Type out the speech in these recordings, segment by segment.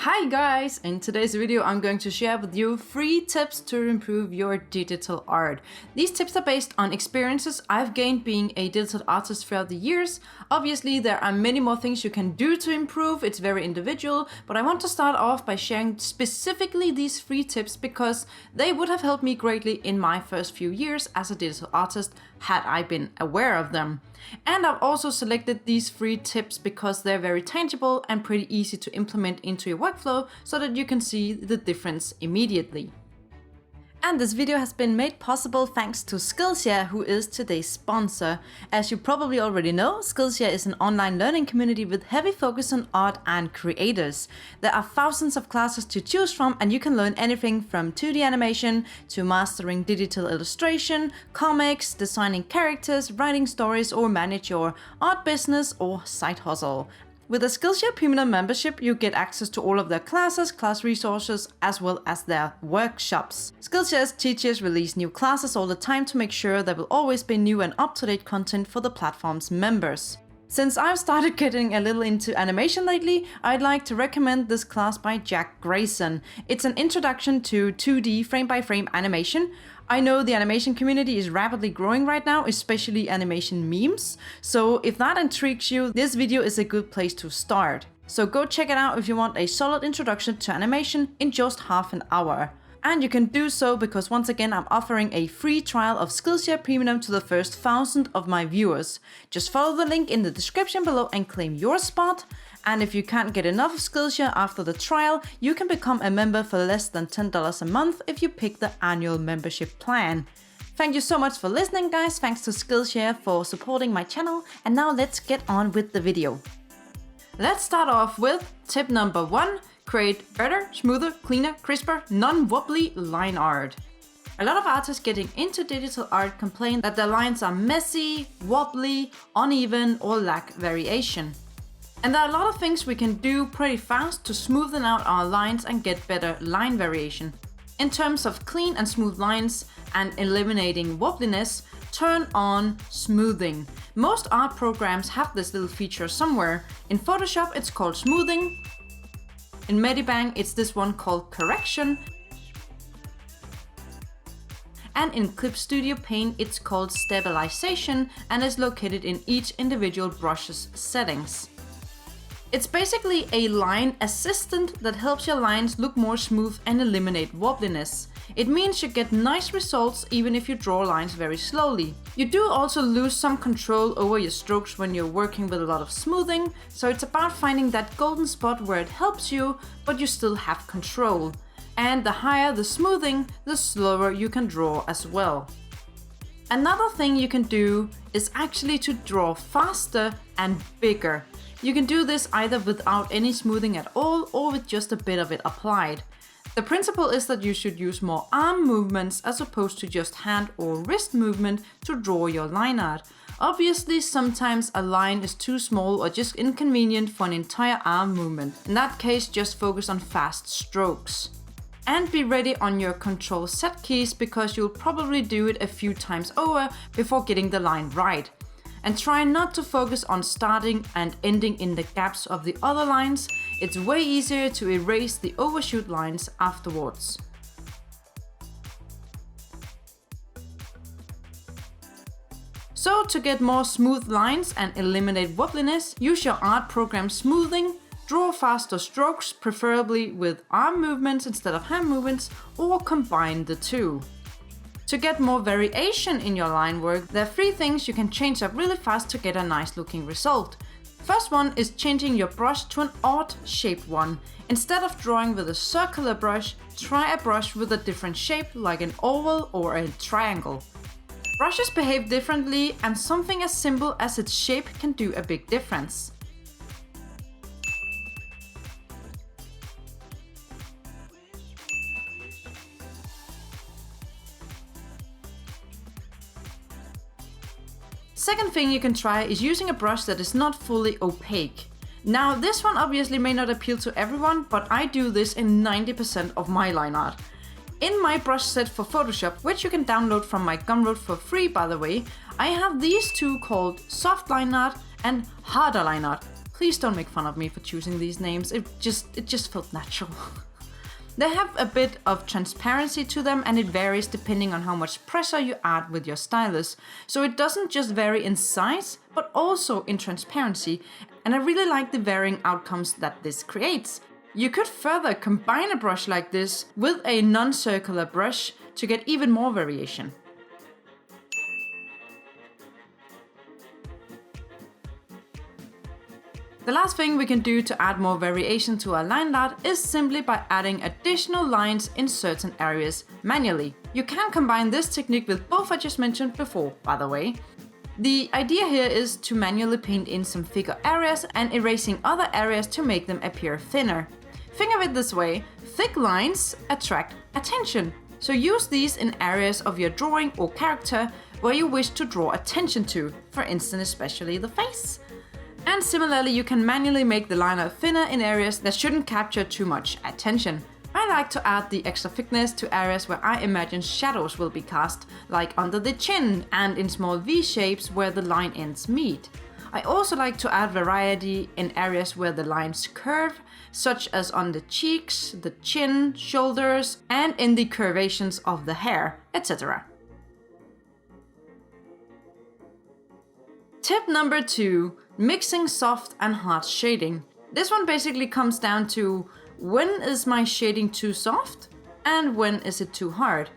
Hi guys! In today's video I'm going to share with you 3 tips to improve your digital art. These tips are based on experiences I've gained being a digital artist throughout the years. Obviously there are many more things you can do to improve, it's very individual, but I want to start off by sharing specifically these 3 tips because they would have helped me greatly in my first few years as a digital artist had I been aware of them. And I've also selected these 3 tips because they're very tangible and pretty easy to implement into your workflow so that you can see the difference immediately. And this video has been made possible thanks to Skillshare, who is today's sponsor. As you probably already know, Skillshare is an online learning community with heavy focus on art and creators. There are thousands of classes to choose from, and you can learn anything from 2D animation to mastering digital illustration, comics, designing characters, writing stories, or manage your art business or side hustle. With a Skillshare Premium membership, you get access to all of their classes, class resources, as well as their workshops. Skillshare's teachers release new classes all the time to make sure there will always be new and up-to-date content for the platform's members. Since I've started getting a little into animation lately, I'd like to recommend this class by Jack Grayson. It's an introduction to 2D frame-by-frame animation. I know the animation community is rapidly growing right now, especially animation memes. So if that intrigues you, this video is a good place to start. So go check it out if you want a solid introduction to animation in just half an hour. And you can do so because once again I'm offering a free trial of Skillshare Premium to the first 1,000 of my viewers. Just follow the link in the description below and claim your spot. And if you can't get enough of Skillshare after the trial, you can become a member for less than $10 a month if you pick the annual membership plan. Thank you so much for listening guys, thanks to Skillshare for supporting my channel, and now let's get on with the video. Let's start off with tip number 1. Create better, smoother, cleaner, crisper, non-wobbly line art. A lot of artists getting into digital art complain that their lines are messy, wobbly, uneven, or lack variation. And there are a lot of things we can do pretty fast to smoothen out our lines and get better line variation. In terms of clean and smooth lines and eliminating wobbliness, turn on smoothing. Most art programs have this little feature somewhere. In Photoshop it's called smoothing. In Medibang it's this one called correction. And in Clip Studio Paint it's called stabilization and is located in each individual brush's settings. It's basically a line assistant that helps your lines look more smooth and eliminate wobbliness. It means you get nice results even if you draw lines very slowly. You do also lose some control over your strokes when you're working with a lot of smoothing, so it's about finding that golden spot where it helps you, but you still have control. And the higher the smoothing, the slower you can draw as well. Another thing you can do is actually to draw faster and bigger. You can do this either without any smoothing at all or with just a bit of it applied. The principle is that you should use more arm movements as opposed to just hand or wrist movement to draw your line art. Obviously, sometimes a line is too small or just inconvenient for an entire arm movement. In that case, just focus on fast strokes. And be ready on your Control Z keys because you'll probably do it a few times over before getting the line right. And try not to focus on starting and ending in the gaps of the other lines. It's way easier to erase the overshoot lines afterwards. So to get more smooth lines and eliminate wobbliness, use your art program smoothing, draw faster strokes, preferably with arm movements instead of hand movements, or combine the two. To get more variation in your line work, there are 3 things you can change up really fast to get a nice looking result. First one is changing your brush to an odd shaped one. Instead of drawing with a circular brush, try a brush with a different shape like an oval or a triangle. Brushes behave differently and something as simple as its shape can do a big difference. Second thing you can try is using a brush that is not fully opaque. Now this one obviously may not appeal to everyone, but I do this in 90% of my line art. In my brush set for Photoshop, which you can download from my Gumroad for free by the way, I have these 2 called soft line art and harder line art. Please don't make fun of me for choosing these names, it just felt natural. They have a bit of transparency to them, and it varies depending on how much pressure you add with your stylus. So it doesn't just vary in size, but also in transparency, and I really like the varying outcomes that this creates. You could further combine a brush like this with a non-circular brush to get even more variation. The last thing we can do to add more variation to our line art is simply by adding additional lines in certain areas manually. You can combine this technique with both I just mentioned before, by the way. The idea here is to manually paint in some thicker areas and erasing other areas to make them appear thinner. Think of it this way, thick lines attract attention. So use these in areas of your drawing or character where you wish to draw attention to, for instance especially the face. And similarly, you can manually make the line art thinner in areas that shouldn't capture too much attention. I like to add the extra thickness to areas where I imagine shadows will be cast, like under the chin and in small V shapes where the line ends meet. I also like to add variety in areas where the lines curve, such as on the cheeks, the chin, shoulders, and in the curvations of the hair, etc. Tip number 2. Mixing soft and hard shading. This one basically comes down to when is my shading too soft and when is it too hard.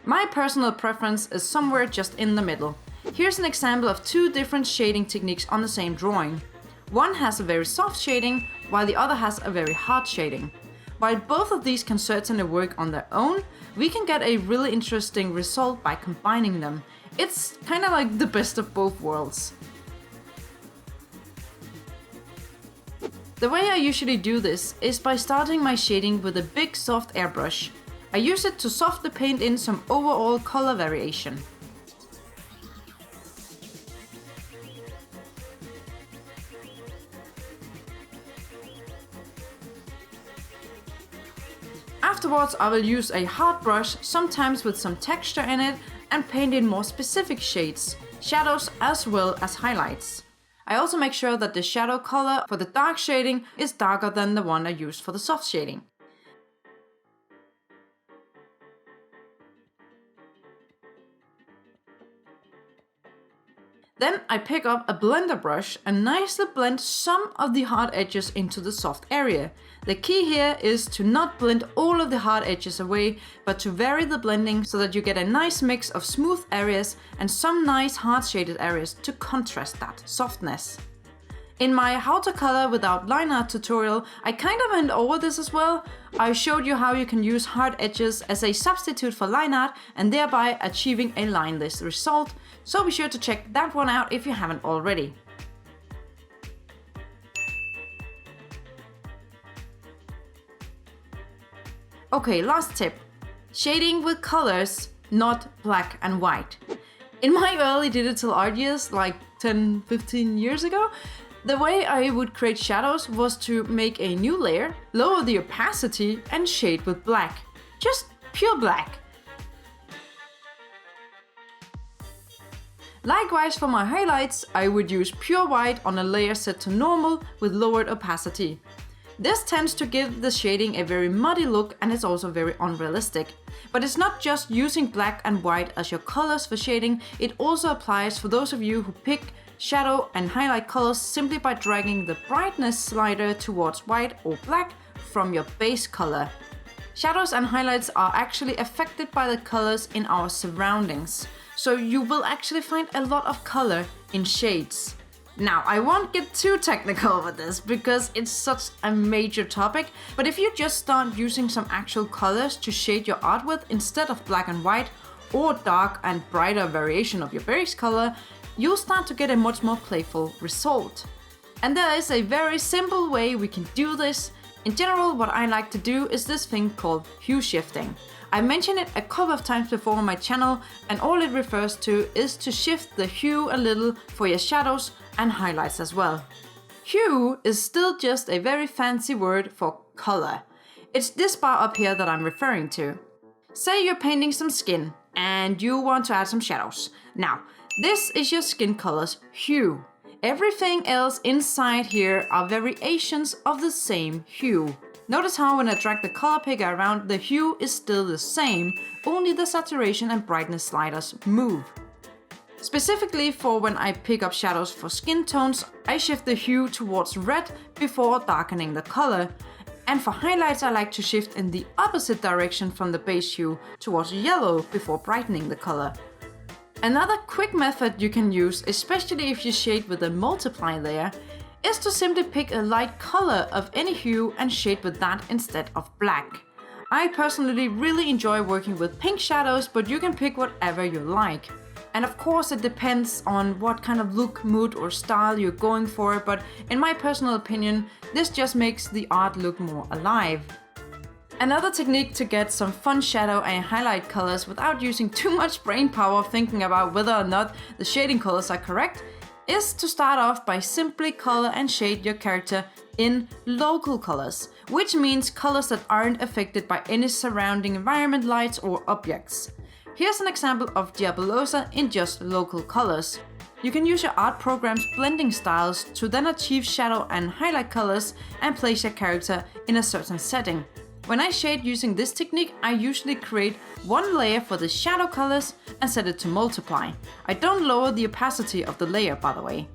My personal preference is somewhere just in the middle. Here's an example of 2 different shading techniques on the same drawing. One has a very soft shading while the other has a very hard shading. While both of these can certainly work on their own, we can get a really interesting result by combining them. It's kind of like the best of both worlds. The way I usually do this is by starting my shading with a big soft airbrush. I use it to softly paint in some overall color variation. Afterwards, I will use a hard brush, sometimes with some texture in it, and paint in more specific shades, shadows as well as highlights. I also make sure that the shadow color for the dark shading is darker than the one I used for the soft shading. Then I pick up a blender brush and nicely blend some of the hard edges into the soft area. The key here is to not blend all of the hard edges away, but to vary the blending so that you get a nice mix of smooth areas and some nice hard shaded areas to contrast that softness. In my how to color without line art tutorial, I kind of went over this as well. I showed you how you can use hard edges as a substitute for line art and thereby achieving a lineless result, so be sure to check that one out if you haven't already. Okay, last tip. Shading with colors, not black and white. In my early digital art years, like 10-15 years ago, the way I would create shadows was to make a new layer, lower the opacity and shade with black. Just pure black. Likewise for my highlights, I would use pure white on a layer set to normal with lowered opacity. This tends to give the shading a very muddy look and it's also very unrealistic. But it's not just using black and white as your colors for shading, it also applies for those of you who pick shadow and highlight colors simply by dragging the brightness slider towards white or black from your base color. Shadows and highlights are actually affected by the colors in our surroundings, so you will actually find a lot of color in shades. Now, I won't get too technical with this because it's such a major topic, but if you just start using some actual colors to shade your art with instead of black and white or dark and brighter variation of your base color, you'll start to get a much more playful result. And there is a very simple way we can do this. In general, what I like to do is this thing called hue shifting. I mentioned it a couple of times before on my channel, and all it refers to is to shift the hue a little for your shadows and highlights as well. Hue is still just a very fancy word for color. It's this bar up here that I'm referring to. Say you're painting some skin and you want to add some shadows. Now, this is your skin color's hue. Everything else inside here are variations of the same hue. Notice how when I drag the color picker around, the hue is still the same, only the saturation and brightness sliders move. Specifically for when I pick up shadows for skin tones, I shift the hue towards red before darkening the color. And for highlights, I like to shift in the opposite direction from the base hue towards yellow before brightening the color. Another quick method you can use, especially if you shade with a multiply layer, is to simply pick a light color of any hue and shade with that instead of black. I personally really enjoy working with pink shadows, but you can pick whatever you like. And of course it depends on what kind of look, mood or style you're going for, but in my personal opinion, this just makes the art look more alive. Another technique to get some fun shadow and highlight colors without using too much brain power thinking about whether or not the shading colors are correct is to start off by simply color and shade your character in local colors, which means colors that aren't affected by any surrounding environment, lights or objects. Here's an example of Diabolosa in just local colors. You can use your art program's blending styles to then achieve shadow and highlight colors and place your character in a certain setting. When I shade using this technique, I usually create one layer for the shadow colors and set it to multiply. I don't lower the opacity of the layer, by the way.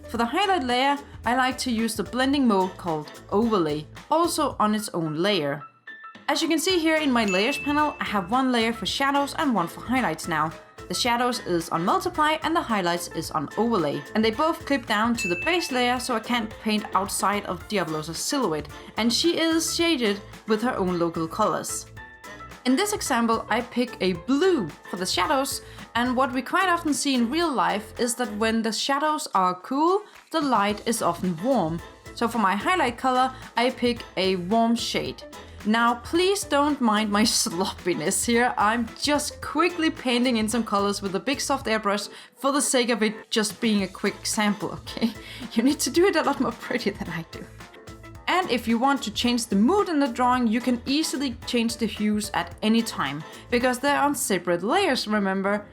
For the highlight layer, I like to use the blending mode called Overlay, also on its own layer. As you can see here in my layers panel, I have one layer for shadows and one for highlights now. The shadows is on multiply and the highlights is on overlay. And they both clip down to the base layer so I can't paint outside of Diabolosa's silhouette. And she is shaded with her own local colors. In this example, I pick a blue for the shadows, and what we quite often see in real life is that when the shadows are cool, the light is often warm. So for my highlight color, I pick a warm shade. Now, please don't mind my sloppiness here. I'm just quickly painting in some colors with a big soft airbrush for the sake of it just being a quick example, okay? You need to do it a lot more pretty than I do. And if you want to change the mood in the drawing, you can easily change the hues at any time, because they're on separate layers, remember?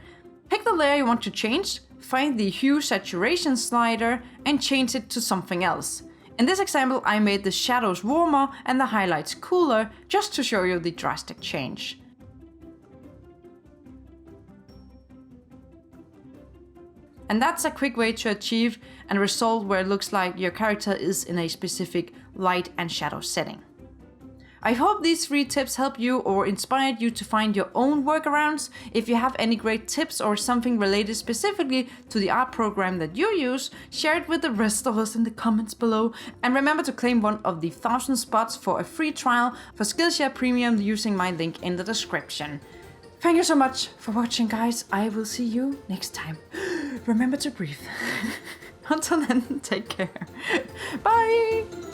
Pick the layer you want to change, find the hue saturation slider, and change it to something else. In this example, I made the shadows warmer and the highlights cooler, just to show you the drastic change. And that's a quick way to achieve a result where it looks like your character is in a specific light and shadow setting. I hope these 3 tips help you or inspired you to find your own workarounds. If you have any great tips or something related specifically to the art program that you use, share it with the rest of us in the comments below. And remember to claim one of the 1,000 spots for a free trial for Skillshare Premium using my link in the description. Thank you so much for watching, guys. I will see you next time. Remember to breathe. Until then, take care. Bye!